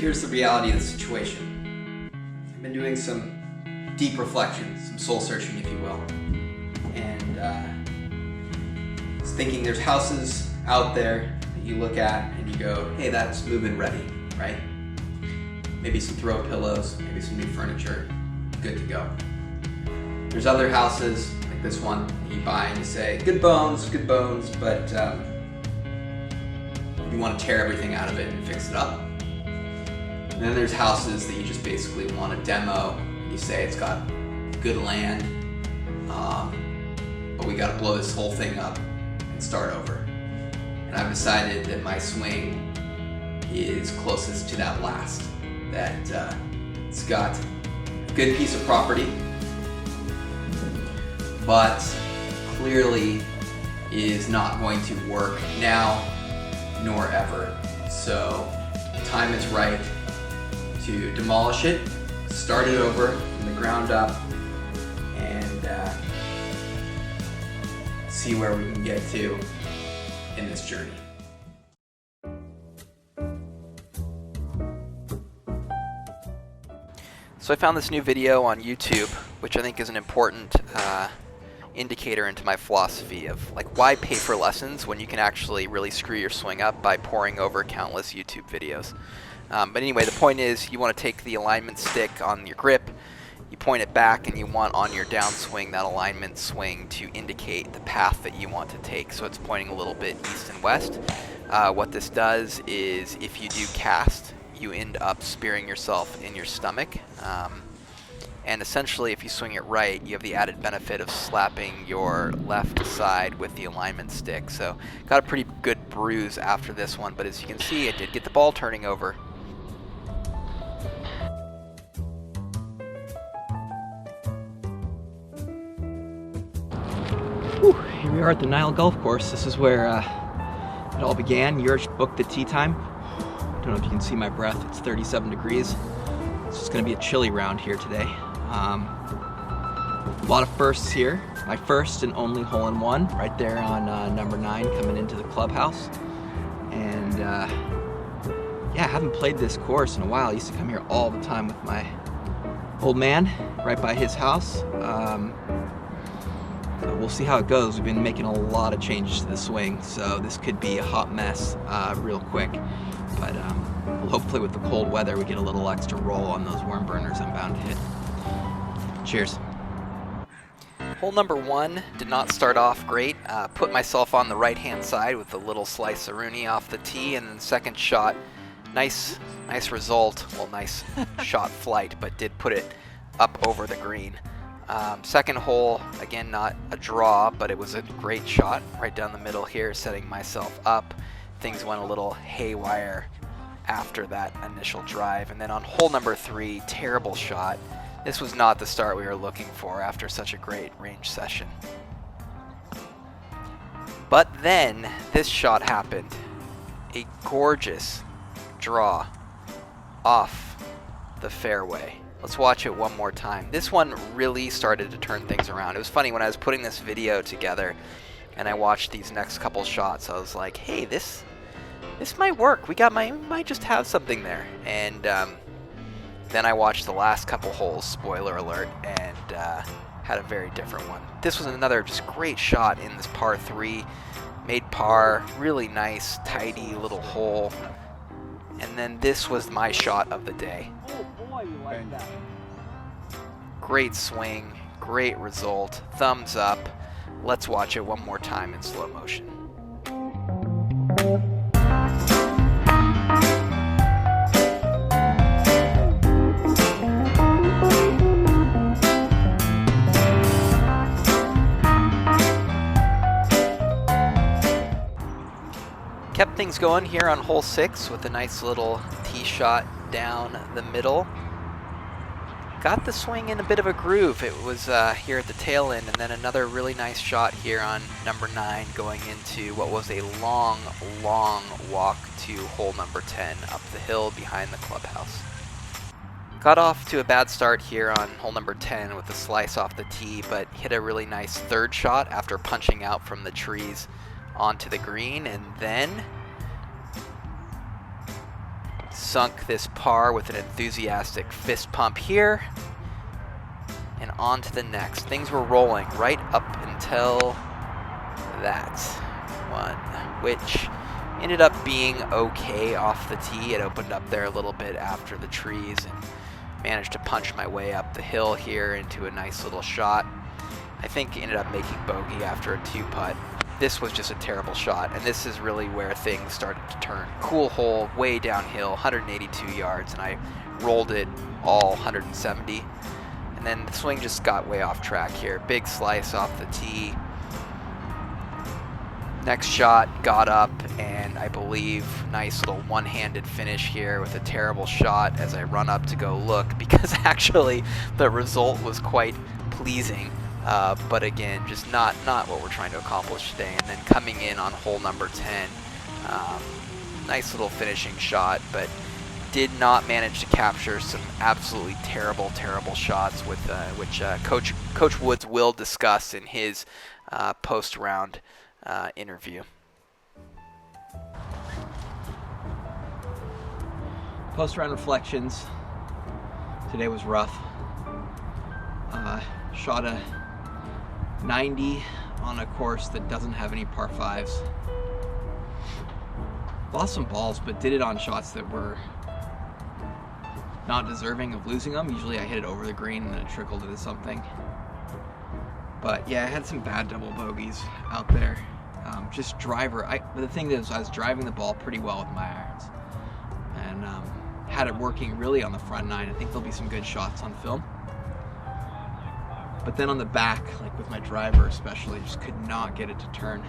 here's the reality of the situation. I've been doing some deep reflection, some soul searching, if you will. And I was thinking there's houses out there that you look at and you go, hey, that's move-in ready, right? Maybe some throw pillows, maybe some new furniture, good to go. There's other houses like this one that you buy and you say, good bones, but you want to tear everything out of it and fix it up. And then there's houses that you just basically want to demo and you say it's got good land, but we got to blow this whole thing up and start over. And I've decided that my swing is closest to that last, that it's got a good piece of property, but clearly is not going to work now nor ever. So the time is right to demolish it, start it over from the ground up, and see where we can get to in this journey. So I found this new video on YouTube, which I think is an important indicator into my philosophy of like, why pay for lessons when you can actually really screw your swing up by poring over countless YouTube videos. But anyway, the point is you want to take the alignment stick on your grip, you point it back, and you want on your downswing that alignment swing to indicate the path that you want to take. So it's pointing a little bit east and west. What this does is if you do cast, you end up spearing yourself in your stomach. And essentially, if you swing it right, you have the added benefit of slapping your left side with the alignment stick. So got a pretty good bruise after this one, but as you can see, I did get the ball turning over. Whew, here we are at the Nile Golf Course. This is where it all began. Jurg booked the tee time. I don't know if you can see my breath. It's 37 degrees. It's just going to be a chilly round here today. A lot of firsts here. My first and only hole-in-one right there on number 9 coming into the clubhouse. And yeah, I haven't played this course in a while. I used to come here all the time with my old man right by his house. So we'll see how it goes. We've been making a lot of changes to the swing, so this could be a hot mess real quick. But hopefully with the cold weather we get a little extra roll on those worm burners I'm bound to hit. Cheers. Hole number 1 did not start off great. Put myself on the right hand side with a little slice of Rooney off the tee, and then the second shot, nice result. Well, nice shot flight, but did put it up over the green. Second hole, again, not a draw, but it was a great shot right down the middle here, setting myself up. Things went a little haywire after that initial drive. And then on hole number 3, terrible shot. This was not the start we were looking for after such a great range session. But then this shot happened. A gorgeous draw off the fairway. Let's watch it one more time. This one really started to turn things around. It was funny when I was putting this video together and I watched these next couple shots. I was like, hey, this might work. We might just have something there. And then I watched the last couple holes, spoiler alert, and had a very different one. This was another just great shot in this par 3. Made par, really nice, tidy little hole. And then this was my shot of the day. Great swing, great result, thumbs up. Let's watch it one more time in slow motion. Kept things going here on hole 6 with a nice little tee shot down the middle. Got the swing in a bit of a groove. It was here at the tail end, and then another really nice shot here on number 9 going into what was a long walk to hole number 10 up the hill behind the clubhouse. Got off to a bad start here on hole number 10 with a slice off the tee, but hit a really nice third shot after punching out from the trees onto the green, and then sunk this par with an enthusiastic fist pump here. And on to the next. Things were rolling right up until that one, which ended up being okay off the tee. It opened up there a little bit after the trees and managed to punch my way up the hill here into a nice little shot. I think ended up making bogey after a 2-putt. This was just a terrible shot, and this is really where things started to turn. Cool hole, way downhill, 182 yards, and I rolled it all 170. And then the swing just got way off track here. Big slice off the tee. Next shot, got up, and I believe nice little one-handed finish here with a terrible shot as I run up to go look, because actually the result was quite pleasing. But again, just not what we're trying to accomplish today. And then coming in on hole number 10, nice little finishing shot, but did not manage to capture some absolutely terrible shots, with which Coach Woods will discuss in his post-round interview. Post-round reflections. Today was rough. Shot a 90 on a course that doesn't have any par 5s. Lost some balls, but did it on shots that were not deserving of losing them. Usually I hit it over the green and then it trickled into something. But yeah, I had some bad double bogeys out there. Just driver. But the thing is, I was driving the ball pretty well with my irons, and had it working really on the front 9. I think there'll be some good shots on film. But then on the back, like with my driver especially, just could not get it to turn,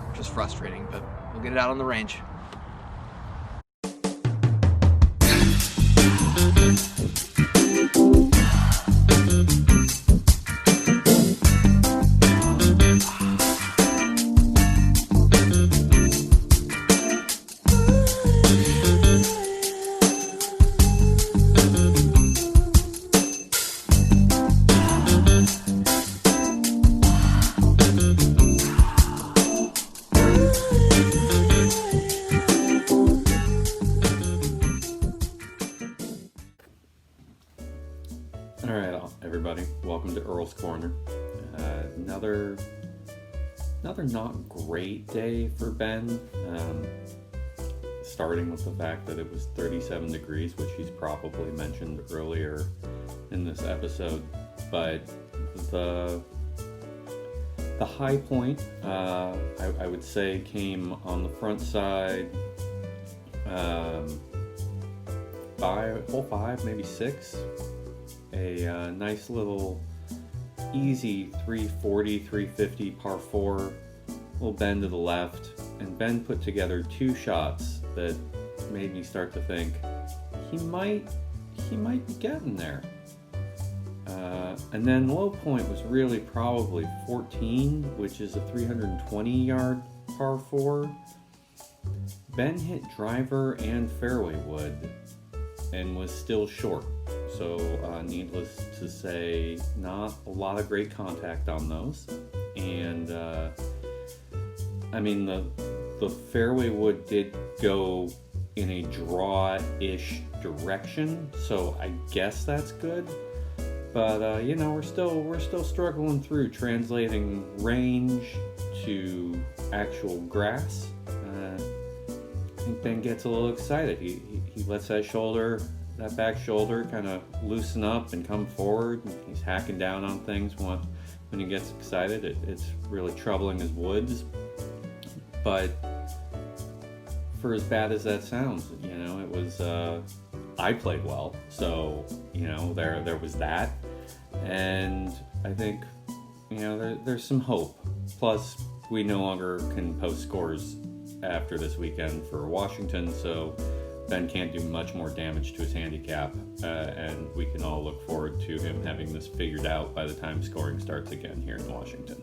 which was frustrating, but we'll get it out on the range. Everybody, welcome to Earl's Corner. Another not great day for Ben. Starting with the fact that it was 37 degrees, which he's probably mentioned earlier in this episode. But the high point, I would say, came on the front side. Hole 5, maybe 6. A nice little easy 340, 350 par 4, little bend to the left, and Ben put together 2 shots that made me start to think he might be getting there. And then the low point was really probably 14, which is a 320 yard par 4. Ben hit driver and fairway wood and was still short. So needless to say, not a lot of great contact on those. And I mean, the fairway wood did go in a draw-ish direction, so I guess that's good. But we're still struggling through translating range to actual grass. I think Ben gets a little excited. He lets that back shoulder kind of loosen up and come forward. He's hacking down on things when he gets excited. It's really troubling his woods. But for as bad as that sounds, it was, I played well. So, there was that. And I think, there's some hope. Plus, we no longer can post scores after this weekend for Washington, so Ben can't do much more damage to his handicap, and we can all look forward to him having this figured out by the time scoring starts again here in Washington.